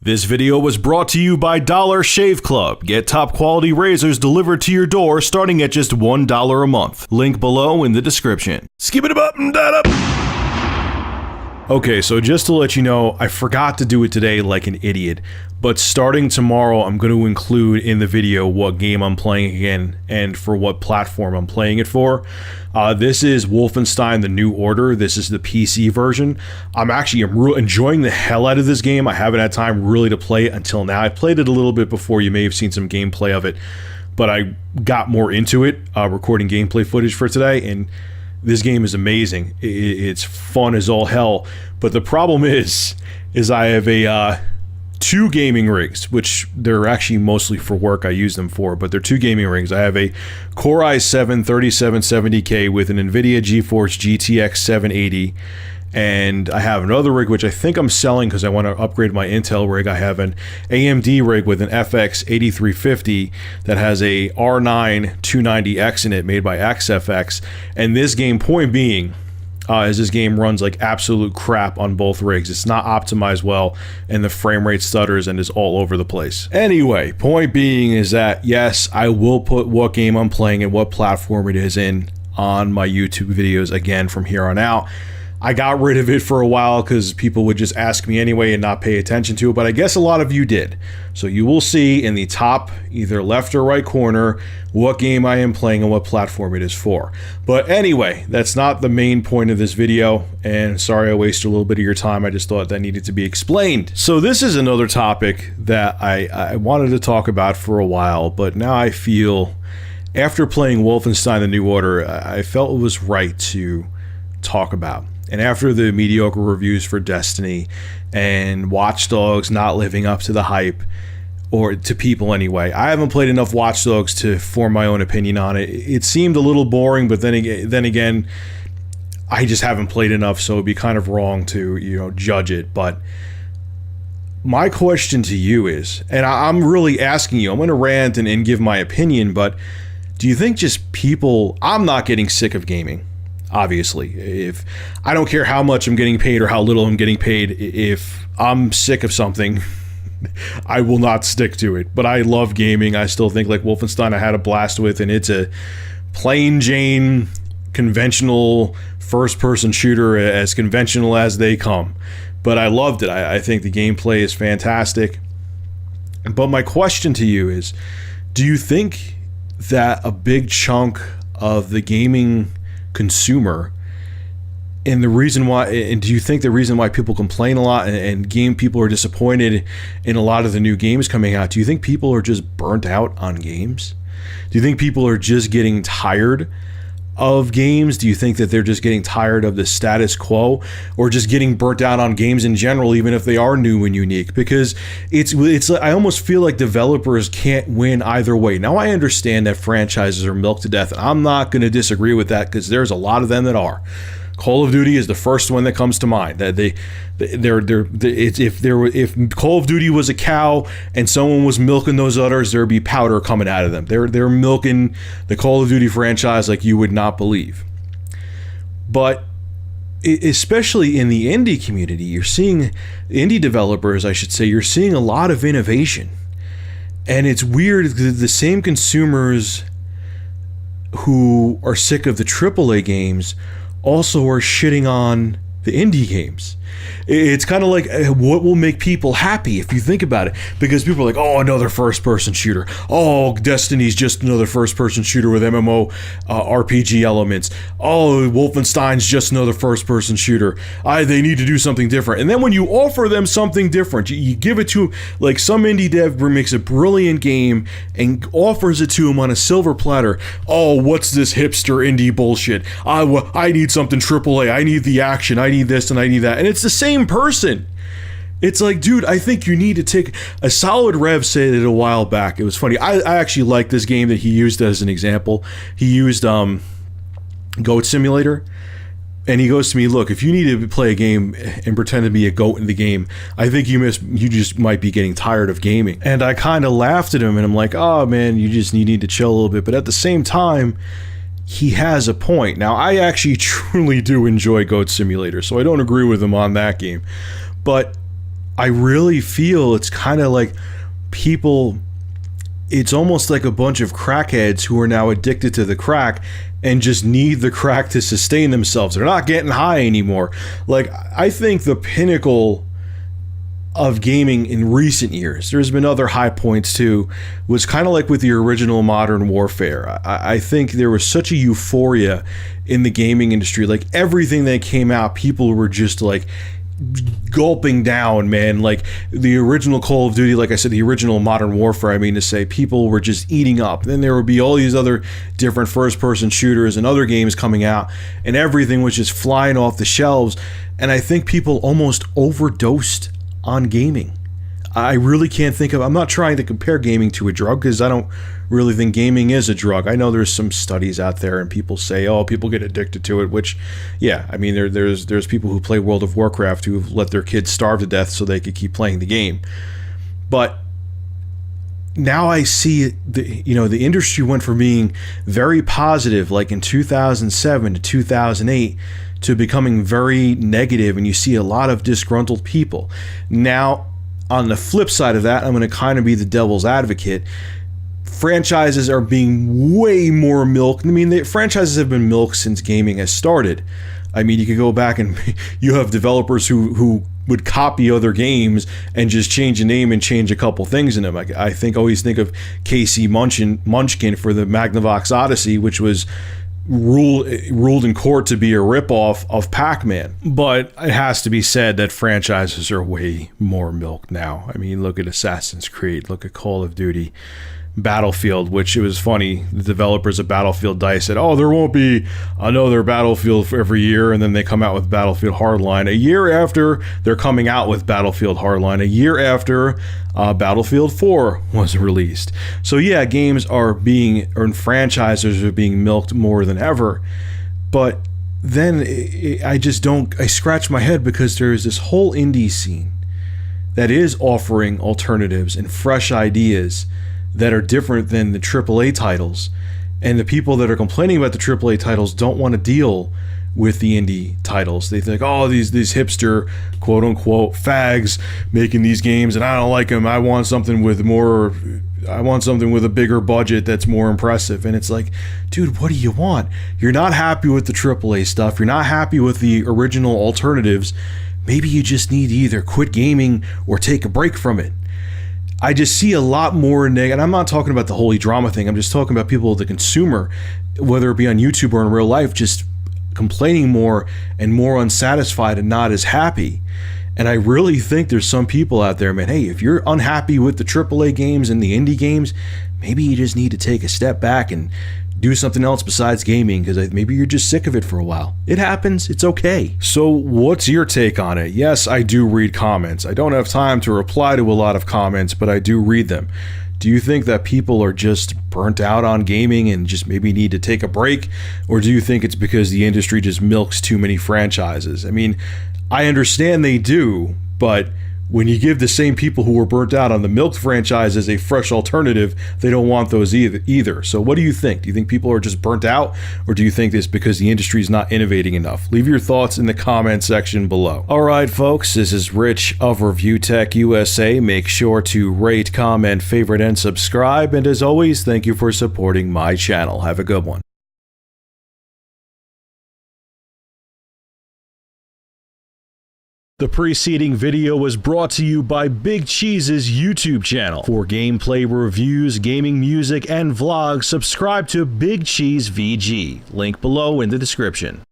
This video was brought to you by Dollar Shave Club. Get top quality razors delivered to your door starting at just $1 a month. Link below in the description. Skip it up and that up. Okay, so just to let you know, I forgot to do it today like an idiot, but starting tomorrow I'm going to include in the video what game I'm playing again and for what platform I'm playing it for. This is Wolfenstein: The New Order. This is the PC version. I'm enjoying the hell out of this game. I haven't had time really to play it until now. I played it a little bit before. You may have seen some gameplay of it, but I got more into it recording gameplay footage for today, and this game is amazing. It's fun as all hell, but the problem is I have a two gaming rigs, which they're actually mostly for work. I use them for, but they're two gaming rigs. I have a Core i7 3770K with an NVIDIA GeForce GTX 780, and I have another rig which I think I'm selling because I want to upgrade my Intel rig. I have an AMD rig with an FX 8350 that has a R9 290X in it, made by XFX, and this game, point being, as this game runs like absolute crap on both rigs. It's not optimized well, and the frame rate stutters and is all over the place. Anyway, point being is that, yes, I will put what game I'm playing and what platform it is in on my YouTube videos again from here on out. I got rid of it for a while because people would just ask me anyway and not pay attention to it, but I guess a lot of you did. So you will see in the top, either left or right corner, what game I am playing and what platform it is for. But anyway, that's not the main point of this video, and sorry I wasted a little bit of your time. I just thought that needed to be explained. So this is another topic that I wanted to talk about for a while, but now I feel, after playing Wolfenstein: The New Order, I felt it was right to talk about. And after the mediocre reviews for Destiny and Watch Dogs not living up to the hype, or to people anyway, I haven't played enough Watch Dogs to form my own opinion on it. It seemed a little boring, but then again, I just haven't played enough, so it'd be kind of wrong to, judge it. But my question to you is, and I'm really asking you, I'm going to rant and give my opinion, but do you think just people, I'm not getting sick of gaming. Obviously, if I don't care how much I'm getting paid or how little I'm getting paid, if I'm sick of something, I will not stick to it. But I love gaming. I still think like Wolfenstein I had a blast with, and it's a plain Jane conventional first-person shooter, as conventional as they come. But I loved it. I think the gameplay is fantastic. But my question to you is, do you think that a big chunk of the gaming consumer, and the reason why, and do you think the reason why people complain a lot and game people are disappointed in a lot of the new games coming out, do you think people are just burnt out on games? Do you think people are just getting tired of games? Do you think that they're just getting tired of the status quo, or just getting burnt out on games in general, even if they are new and unique? Because it's I almost feel like developers can't win either way. Now I understand that franchises are milked to death, and I'm not going to disagree with that because there's a lot of them that are. Call of Duty is the first one that comes to mind. That if Call of Duty was a cow and someone was milking those udders, there'd be powder coming out of them. They're milking the Call of Duty franchise like you would not believe. But especially in the indie community, you're seeing indie developers, I should say, you're seeing a lot of innovation, and it's weird. The same consumers who are sick of the AAA games also are shitting on the indie games. It's kind of like, what will make people happy if you think about it? Because people are like, oh, another first-person shooter. Oh, Destiny's just another first-person shooter with MMO RPG elements. Oh, Wolfenstein's just another first-person shooter. They need to do something different. And then when you offer them something different, you give it to, like, some indie dev makes a brilliant game and offers it to them on a silver platter. Oh, what's this hipster indie bullshit? I need something AAA. I need the action. I need this and I need that. And it's the same person. It's like, dude, I think you need to take a Solid Rev said it a while back. It was funny. I actually like this game that he used as an example. He used Goat Simulator, and he goes to me, look, if you need to play a game and pretend to be a goat in the game, I think you just might be getting tired of gaming. And I kind of laughed at him, and I'm like, oh man, you need to chill a little bit. But at the same time, he has a point. Now, I actually truly do enjoy Goat Simulator, so I don't agree with him on that game. But I really feel it's kind of like people, it's almost like a bunch of crackheads who are now addicted to the crack and just need the crack to sustain themselves. They're not getting high anymore. Like, I think the pinnacle of gaming in recent years, there's been other high points too, was kind of like with the original Modern Warfare. I think there was such a euphoria in the gaming industry. Like, everything that came out, people were just like gulping down, man. Like the original Call of Duty, like I said, the original Modern Warfare, I mean to say, people were just eating up. Then there would be all these other different first-person shooters and other games coming out, and everything was just flying off the shelves. And I think people almost overdosed on gaming. I really can't think of, I'm not trying to compare gaming to a drug, because I don't really think gaming is a drug. I know there's some studies out there and people say, oh, people get addicted to it, which, yeah, I mean, there's people who play World of Warcraft who have let their kids starve to death so they could keep playing the game. But now I see the industry went from being very positive, like in 2007 to 2008, to becoming very negative, and you see a lot of disgruntled people. Now, on the flip side of that, I'm going to kind of be the devil's advocate. Franchises are being way more milked. I mean, franchises have been milked since gaming has started. I mean, you could go back and you have developers who would copy other games and just change a name and change a couple things in them. I always think of Casey Munchkin for the Magnavox Odyssey, which was ruled in court to be a ripoff of Pac-Man. But it has to be said that franchises are way more milked now. I mean, look at Assassin's Creed, look at Call of Duty, Battlefield, which it was funny, the developers of Battlefield DICE said, oh, there won't be another Battlefield for every year, and then they come out with Battlefield Hardline a year after they're coming out with Battlefield Hardline, a year after Battlefield 4 was released. So yeah, games are and franchises are being milked more than ever, but then I scratch my head, because there is this whole indie scene that is offering alternatives and fresh ideas that are different than the AAA titles, and the people that are complaining about the AAA titles don't want to deal with the indie titles. They think, oh, these hipster quote unquote fags making these games, and I don't like them. I want something with a bigger budget that's more impressive. And it's like, dude, what do you want? You're not happy with the AAA stuff. You're not happy with the original alternatives. Maybe you just need to either quit gaming or take a break from it. I just see a lot more and I'm not talking about the holy drama thing. I'm just talking about people, the consumer, whether it be on YouTube or in real life, just complaining more and more unsatisfied and not as happy. And I really think there's some people out there, man, hey, if you're unhappy with the AAA games and the indie games, maybe you just need to take a step back and do something else besides gaming, because maybe you're just sick of it for a while. It happens. It's okay. So what's your take on it? Yes, I do read comments. I don't have time to reply to a lot of comments, but I do read them. Do you think that people are just burnt out on gaming and just maybe need to take a break? Or do you think it's because the industry just milks too many franchises? I mean, I understand they do, but when you give the same people who were burnt out on the milked franchises a fresh alternative, they don't want those either. So what do you think? Do you think people are just burnt out, or do you think it's because the industry is not innovating enough? Leave your thoughts in the comment section below. All right, folks, this is Rich of Review Tech USA. Make sure to rate, comment, favorite, and subscribe. And as always, thank you for supporting my channel. Have a good one. The preceding video was brought to you by Big Cheese's YouTube channel. For gameplay reviews, gaming music, and vlogs, subscribe to Big Cheese VG. Link below in the description.